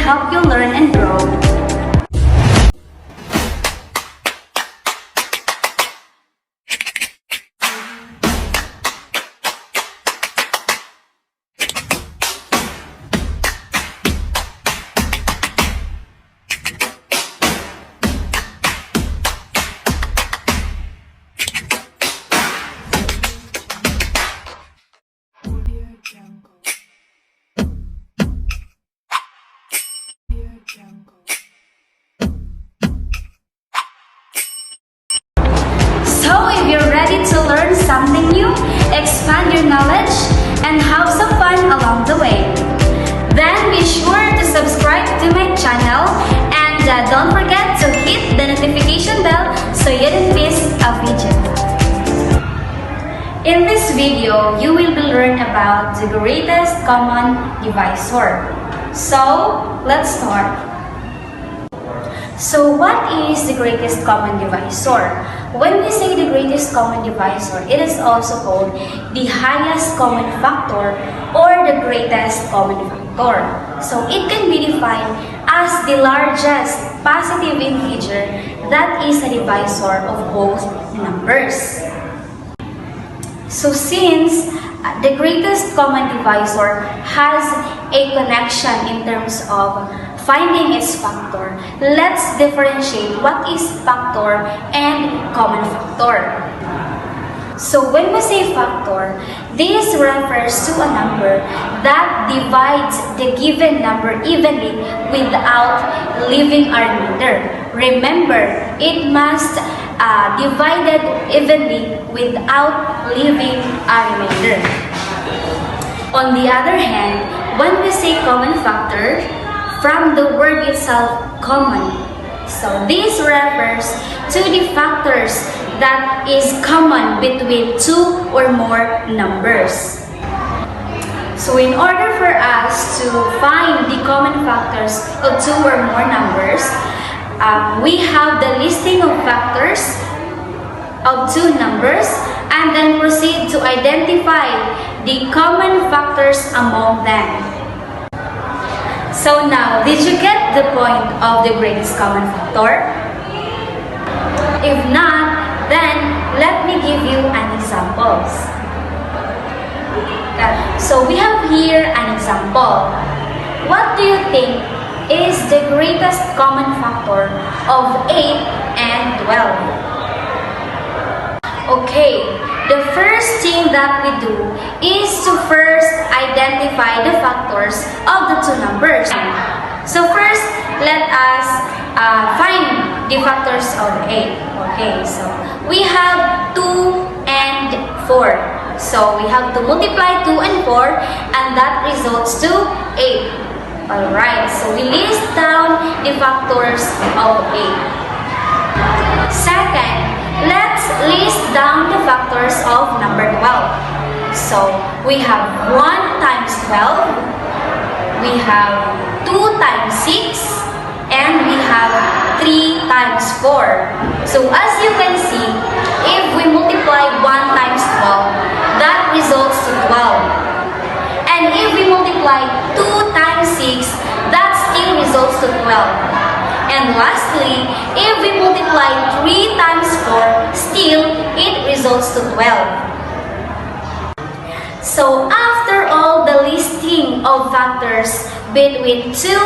help you learn and grow. So if you're ready to learn something new, expand your knowledge, and have some fun along the way, then be sure to subscribe to my channel and don't forget to hit the notification bell so you don't miss a video. In this video, you will be learning about the greatest common divisor. So, let's start. So what is the greatest common divisor? When we say the greatest common divisor, it is also called the highest common factor or the greatest common factor. So it can be defined as the largest positive integer that is a divisor of both numbers. So since the greatest common divisor has a connection in terms of finding its factor, let's differentiate what is factor and common factor. So when we say factor, this refers to a number that divides the given number evenly without leaving a remainder. Remember, it must divided evenly without leaving a remainder. On the other hand, when we say common factor, from the word itself, common. So this refers to the factors that is common between two or more numbers. So in order for us to find the common factors of two or more numbers, we have the listing of factors of two numbers and then proceed to identify the common factors among them. So now, did you get the point of the greatest common factor? If not, then let me give you an example. So we have here an example. What do you think is the greatest common factor of 8 and 12? Okay, the first thing that we do is to first identify the factors of the two numbers. So first, let us find the factors of 8. Okay, so we have 2 and 4. So we have to multiply 2 and 4 and that results to 8. Alright, so we list down the factors of 8. Second, let's list down the factors of number 12. So we have 1 times 12, we have 2 times 6, and we have 3 times 4. So as you can see, if we multiply 1 times 12, that results to 12. And if we multiply 2 times 6, that still results to 12. And lastly, if we multiply 3 times 4, still it results to 12. So after all the listing of factors between two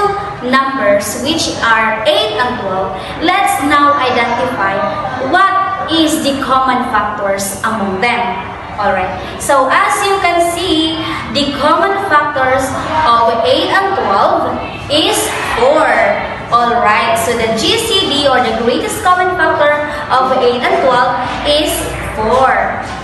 numbers which are 8 and 12, let's now identify what is the common factors among them. Alright, so as you can see, the common factors of 8 and 12 is 4. Alright, so the GCD or the greatest common factor of 8 and 12 is 4.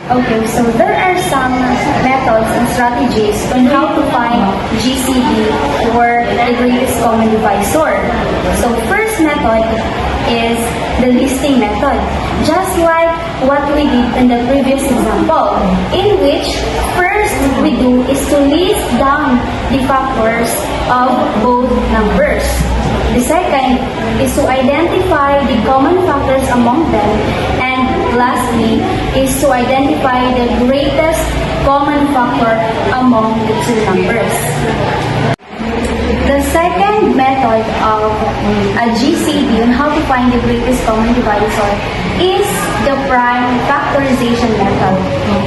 Okay, so there are some methods and strategies on how to find GCD or the greatest common divisor. So first method is the listing method. Just like what we did in the previous example, in which first we do is to list down the factors of both numbers. The second is to identify the common factors among them, and lastly is to identify the greatest common factor among the two numbers. The second method of a GCD on how to find the greatest common divisor is the prime factorization method,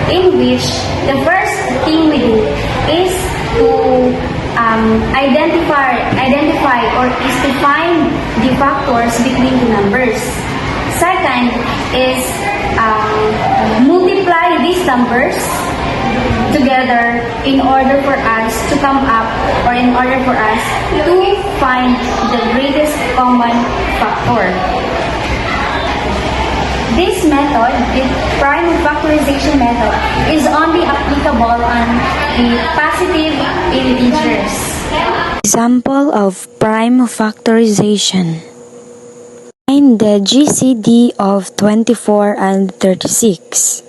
in which the first thing we do is to identify or is to find the factors between the numbers. Second is multiply these numbers together in order for us to come up or in order for us to find the greatest common factor. This method, the prime factorization method, is only applicable on the positive integers. Example of prime factorization. Find the GCD of 24 and 36.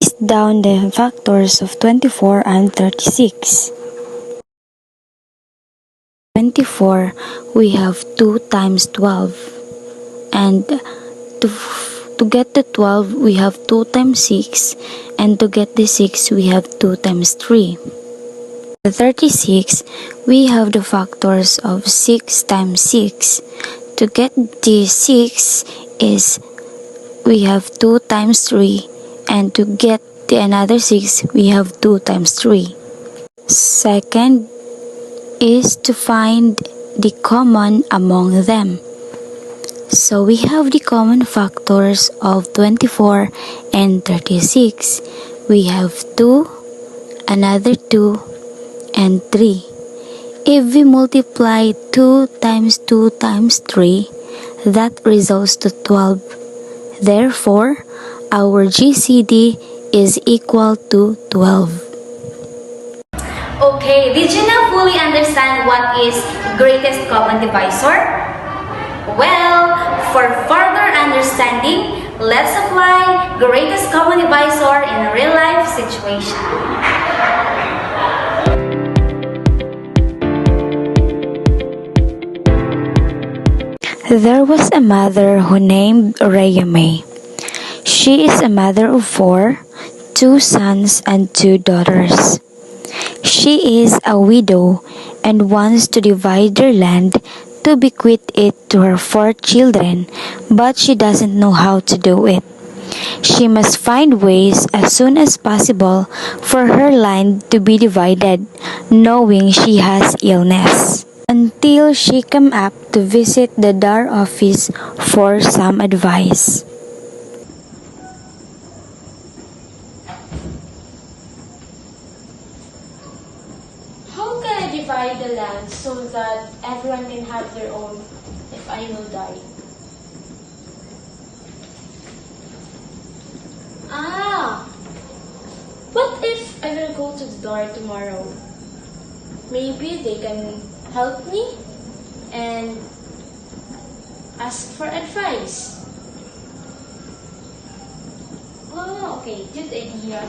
List down the factors of 24 and 36. 24, we have 2 times 12. And to get the 12, we have 2 times 6. And to get the 6, we have 2 times 3. The 36, we have the factors of 6 times 6. To get the 6 is we have 2 times 3, and to get the another 6 we have 2 times 3. Second is to find the common among them. So we have the common factors of 24 and 36. We have 2, another 2, and 3. If we multiply 2 times 2 times 3, that results to 12. Therefore, our GCD is equal to 12. Okay, did you now fully understand what is greatest common divisor? Well, for further understanding, let's apply greatest common divisor in a real-life situation. There was a mother who named Rayame. She is a mother of 4, 2 sons and 2 daughters. She is a widow and wants to divide their land to bequeath it to her 4 children, but she doesn't know how to do it. She must find ways as soon as possible for her land to be divided, knowing she has illness. Until she came up to visit the DAR office for some advice. How can I divide the land so that everyone can have their own if I will die? What if I will go to the DAR tomorrow? Maybe they can help me and ask for advice. Oh, okay, good idea.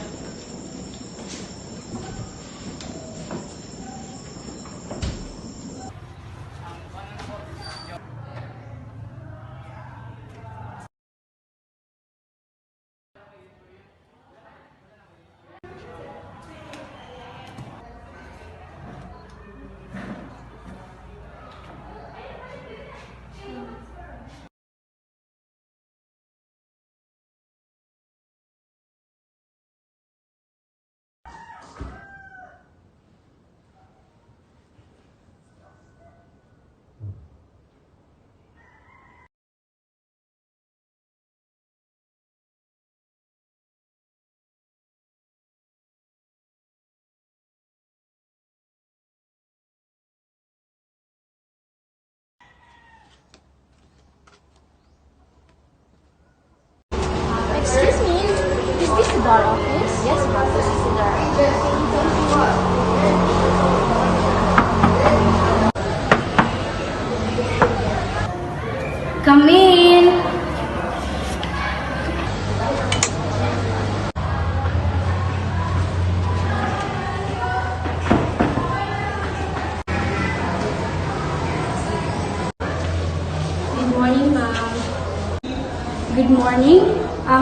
Good morning.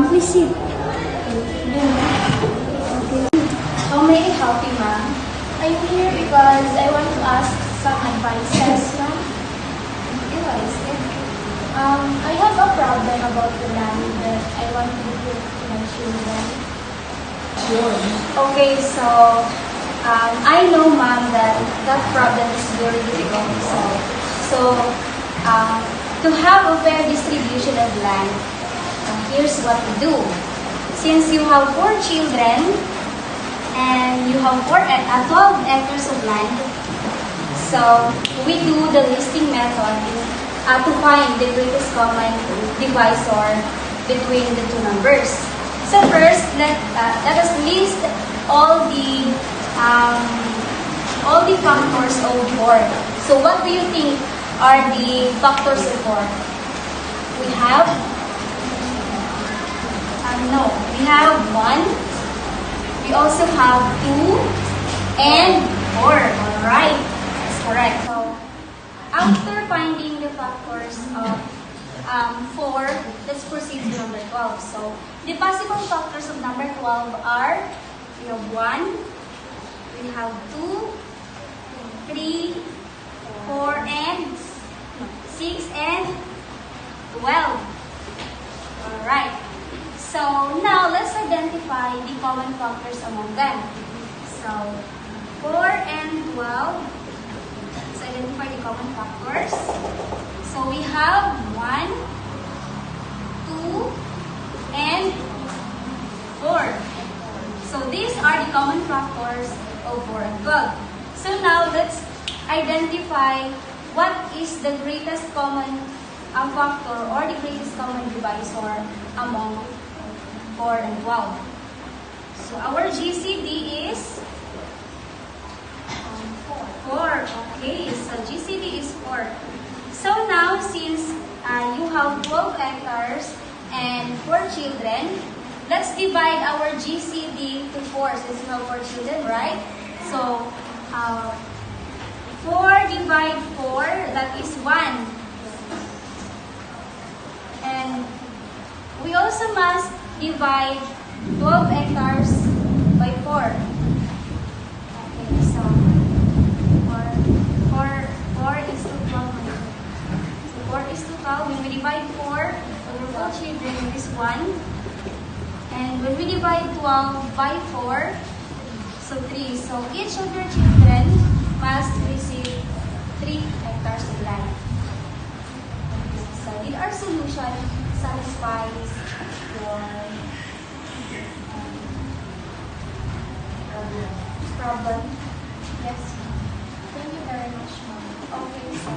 Please sit. How may I help you, ma'am? I'm here because I want to ask some advices, ma'am. I have a problem about the land that I want to give to my children. Okay, so I know, ma'am, that that problem is very difficult to solve. So, to have a fair distribution of land, here's what we do. Since you have 4 children and you have 12 acres of land, so we do the listing method to find the greatest common divisor between the two numbers. So first, let us list all the factors of 4. So what do you think are the factors of 4? We have we have 1. We also have 2 and 4. All right, that's correct. So after finding the factors of 4, let's proceed to number 12. So the possible factors of number 12 are, we have 1, we have 2, 3, 4, and 6, and 12. Alright. So now let's identify the common factors among them. So 4 and 12. Let's identify the common factors. So we have 1, 2, and 4. So these are the common factors of 4 and 12. So now let's identify what is the greatest common factor or the greatest common divisor among 4 and 12. So our GCD is 4. Okay, so GCD is 4. So now, since you have 12 acres and 4 children, let's divide our GCD to 4 since you have 4 children, right? So, 4 divide 4, that is 1. And we also must divide 12 acres by 4. Okay, so 4 is to 12. So 4 is to 12. When we divide 4 over 4 children, it is 1. And when we divide 12 by 4, so 3. So each of your children must receive 3 hectares of land. So did our solution satisfies your problem? Yes. Thank you very much, ma'am. Okay, so